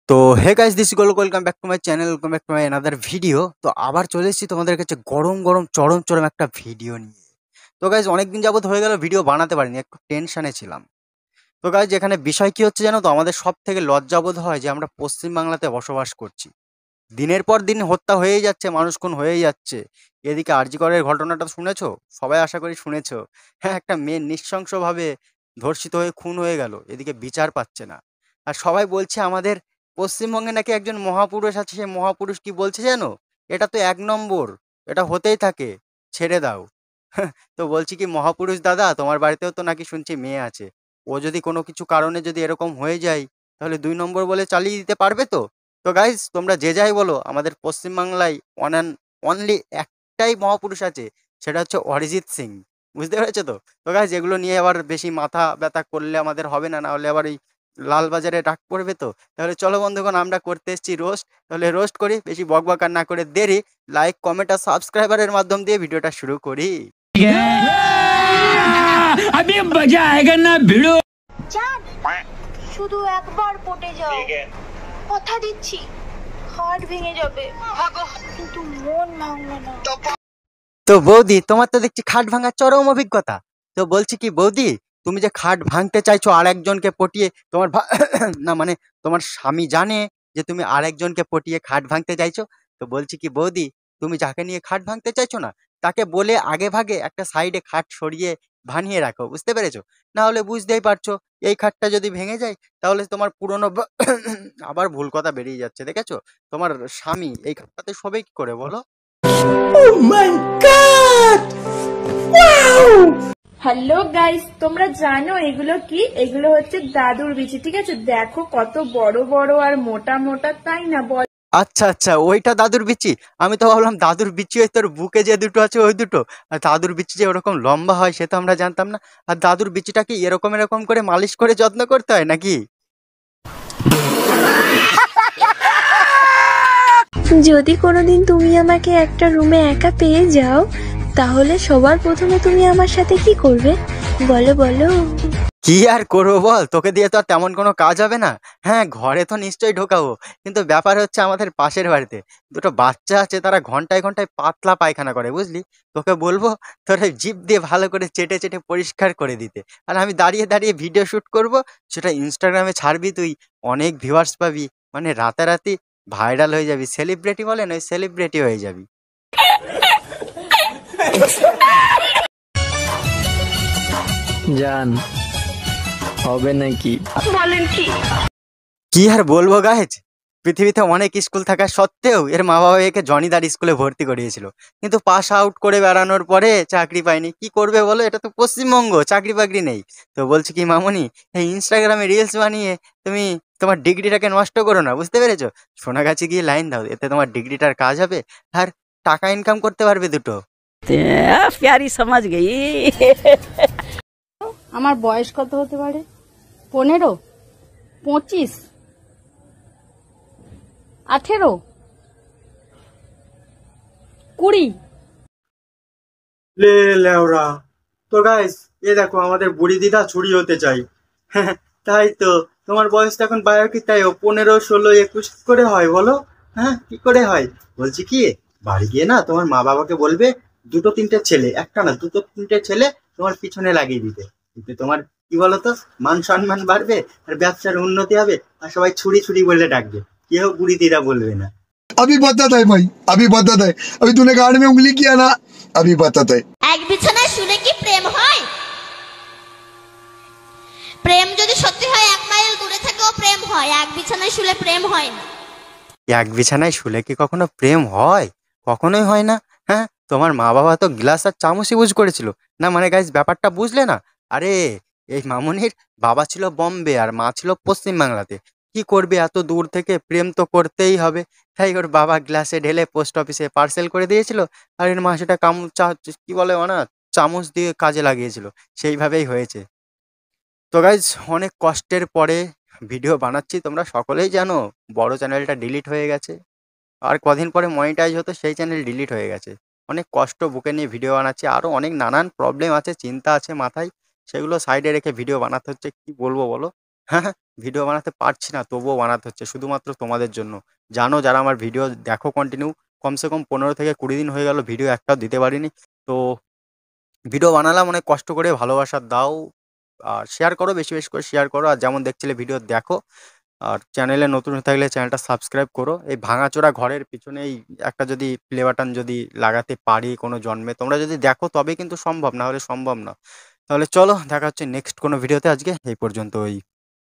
তো hey guys, this goal welcome back to my channel, welcome back to my another video. তো আবার চলে এসেছি তোমাদের কাছে গরম গরম চরম চরম একটা ভিডিও নিয়ে। তো গাইস, অনেকদিন যাবত হয়ে গেল ভিডিও বানাতে পারিনি, একটু টেনশনে ছিলাম। তো গাইস, এখানে বিষয় কি হচ্ছে জানো তো, আমাদের সব থেকে লজ্জাবোধ হয় যে আমরা পশ্চিমবাংলাতে বসবাস করছি। দিনের পর দিন হত্যা হয়েই যাচ্ছে, মানুষ খুন হয়েই যাচ্ছে। এদিকে আরজি করের ঘটনাটা শুনেছো? সবাই আশা করি শুনেছো। হ্যাঁ, একটা মেয়ে নৃশংসভাবে ধর্ষিত হয়ে খুন হয়ে গেল, এদিকে বিচার পাচ্ছে না। আর সবাই বলছে আমাদের পশ্চিমবঙ্গে নাকি একজন মহাপুরুষ আছে, সেই মহাপুরুষ কি বলছে জানো? এটা তো এক নম্বর, এটা হতেই থাকে, ছেড়ে দাও। তো বলছি কি, মহাপুরুষ দাদা, তোমার বাড়িতেও তো নাকি শুনছি মেয়ে আছে। ও যদি কোনো কিছু কারণে যদি এরকম হয়ে যায়, তাহলে 2 নম্বর বলে চালিয়ে দিতে পারবে তো? তো গাইস, তোমরা যে যাই বলো, আমাদের পশ্চিমবাংলায় ওয়ান অ্যান্ড অনলি একটাই মহাপুরুষ আছে, সেটা হচ্ছে অরিজিৎ সিং। বুঝতে পেরেছো তো? তো গাইস, এগুলো নিয়ে আবার বেশি মাথা ব্যথা করলে আমাদের হবে না, না হলে আবার এই লালবাজারে ডাক পড়বে তো। তাহলে চলো বন্ধুগণ, আমরা করতে এসেছি রোস্ট। তাহলে রোস্ট করি, বেশি বকবক আর না করে দেরি, লাইক কমেন্ট আর সাবস্ক্রাইবারের মাধ্যম দিয়ে ভিডিওটা শুরু করি। अभी मजा आएगा ना भिड़ो। জান, শুধু একবার পটে যাও, কথা দিচ্ছি হার্ট ভেঙে যাবে, কিন্তু মন ভাঙবে না। তো বৌদি, তোমার তো দেখছি খাট ভাঙার চরম অভিজ্ঞতা। তো বলছি কি বৌদি, তুমি যে খাট ভাঙতে চাইছো আর একজনকে পটিয়ে, তোমার না মানে তোমার স্বামী জানে যে তুমি আর একজনকে পটিয়ে খাট ভাঙতে চাইছো? তো বলছি কি বৌদি, তুমি যাকে নিয়ে খাট ভাঙতে চাইছো না, তাকে বলে আগে ভাগে একটা সাইডে খাট সরিয়ে বানিয়ে রাখো, বুঝতে পেরেছো? না হলে বুঝতেই পারছো, এই খাটটা যদি ভেঙে যায়, তাহলে তোমার পুরনো আবার ভুল কথা বেরিয়ে যাচ্ছে, দেখেছো? তোমার স্বামী এই খাটটাতে শোবে কি করে বলো? হ্যালো গাইস, তোমরা জানো এগুলো কি? এগুলো হচ্ছে দাদুর বিচি। ঠিক আছে, দেখো কত বড় বড় আর মোটা মোটা, তাই না বল? আচ্ছা আচ্ছা, ওইটা দাদুর বিচি। আমি তো ভাবলাম দাদুর বিচি ওই তোর বুকে যে দুটো আছে ওই দুটো। আর দাদুর বিচি যে ওরকম লম্বা হয় সে তো আমরা জানতাম না। আর দাদুর বিচিটা কি এরকম এরকম করে মালিশ করে যত্ন করতে হয় নাকি? যদি কোনোদিন তুমি আমাকে একটা রুমে একা পেয়ে যাও, তাহলে সবার প্রথমে তুমি আমার সাথে কি করবে? বলো বলো। কি আর করবো বল, তোকে দিয়ে তো আর তেমন কোনো কাজ হবে না। হ্যাঁ, ঘরে তো নিশ্চয়ই ঢোকাবো, কিন্তু ব্যাপার হচ্ছে আমাদের পাশের বাড়িতে দুটো বাচ্চা আছে, তারা ঘন্টায় ঘন্টায় পাতলা পায়খানা করে, বুঝলি? তোকে বলবো তোর ওই জিভ দিয়ে ভালো করে চেটে চেটে পরিষ্কার করে দিতে। আর আমি দাঁড়িয়ে দাঁড়িয়ে ভিডিও শুট করব, সেটা ইনস্টাগ্রামে ছাড়বি তুই, অনেক ভিউয়ার্স পাবি, মানে রাতারাতি ভাইরাল হয়ে যাবি, সেলিব্রিটি বলেন ওই সেলিব্রিটি হয়ে যাবি। জান, হবে নাকি? কি আর বলবো গাইজ, পৃথিবীতে অনেক স্কুল থাকা সত্ত্বেও এর মা বাবা একে জনিদার স্কুলে ভর্তি করিয়েছিল, কিন্তু পাস আউট করে বেড়ানোর পরে চাকরি পায়নি। কি করবে বলো, এটা তো পশ্চিমবঙ্গ, চাকরি বাকরি নেই। তো বলছি কি মামুনি, এই ইনস্টাগ্রামে রিলস বানিয়ে তুমি তোমার ডিগ্রিটাকে নষ্ট করো না, বুঝতে পেরেছো? সোনাগাছি গিয়ে লাইন দাও, এতে তোমার ডিগ্রিটার কাজ হবে আর টাকা ইনকাম করতে পারবে দুটো। प्यारी समझ गई। আমার বয়স কত হতে পারে? 15, 25, 18, 20? লে লেওরা। তো গাইস, এ দেখো আমাদের বুড়ি দিদা ছুরি হতে চাই। তাই তো, তোমার বয়স তো এখন বায়ো কি তাই 15, 16, 21 কি করে হয় বলো? হ্যাঁ, কি করে হয়? বলছি কি, বাড়ি গিয়ে না তোমার মা বাবাকে বলবে দুটো তিনটে ছেলে, একটা না দুটো তিনটে ছেলে তোমার পিছনে লাগিয়ে দিতে। কিন্তু তোমার কি বলতো, মান সম্মান বাড়বে আর ব্যবসার উন্নতি হবে, আর সবাই ছুরি ছুরি বলে ডাকবে, কেউ বুড়ি দিদা বলবে না। अभी बताता है भाई, अभी बताता है। अभी तूने गाड़ में उंगली किया ना, अभी बताता है। এক বিছানায় শুলে কি প্রেম হয়? প্রেম যদি সত্যি হয় 1 মাইল দূরে থেকেও প্রেম হয়, এক বিছানায় শুলে প্রেম হয় না। এক বিছানায় শুলে কি কখনো প্রেম হয়? কখনোই হয় না। হ্যাঁ, তোমার মা বাবা তো গ্লাস আর চামচ ইউজ করেছিল না, মানে গাইস ব্যাপারটা বুঝলে না? আরে, এই মামুনির বাবা ছিল বম্বে আর মা ছিল পশ্চিম বাংলাতে। কি করবে, এত দূর থেকে প্রেম তো করতেই হবে। তাই ওর বাবা গ্লাসে ঢেলে পোস্ট অফিসে পার্সেল করে দিয়েছিল, আর এর মা সেটা কি বলে না, চামচ দিয়ে কাজে লাগিয়েছিল। সেইভাবেই হয়েছে। তো গাইজ, অনেক কষ্টের পরে ভিডিও বানাচ্ছি, তোমরা সকলেই জানো বড় চ্যানেলটা ডিলিট হয়ে গেছে। আর কদিন পরে মনিটাইজ হতো, সেই চ্যানেল ডিলিট হয়ে গেছে। অনেক কষ্ট বুকে নিয়ে ভিডিও বানাচ্ছি, আরও অনেক নানান প্রবলেম আছে, চিন্তা আছে মাথায়, সেগুলো সাইডে রেখে ভিডিও বানাতে হচ্ছে। কি বলবো বলো? হ্যাঁ, হ্যাঁ, ভিডিও বানাতে পারছি না, তবুও বানাতে হচ্ছে শুধুমাত্র তোমাদের জন্য। জানো যারা আমার ভিডিও দেখো কন্টিনিউ, কমসে কম 15 থেকে 20 দিন হয়ে গেল ভিডিও একটাও দিতে পারিনি। তো ভিডিও বানালাম অনেক কষ্ট করে, ভালোবাসা দাও আর শেয়ার করো, বেশি বেশি করে শেয়ার করো। আর যেমন দেখছিলে ভিডিও দেখো, আর চ্যানেলে নতুন হয়ে থাকলে চ্যানেলটা সাবস্ক্রাইব করো। এই ভাঙাচোরা ঘরের পিছনে এই একটা যদি প্লে বাটন যদি লাগাতে পারি কোনো জন্মে, তোমরা যদি দেখো তবেই কিন্তু সম্ভব, না হলে সম্ভব না। তাহলে চলো দেখা হচ্ছে নেক্সট কোনো ভিডিওতে, আজকে এই পর্যন্তই।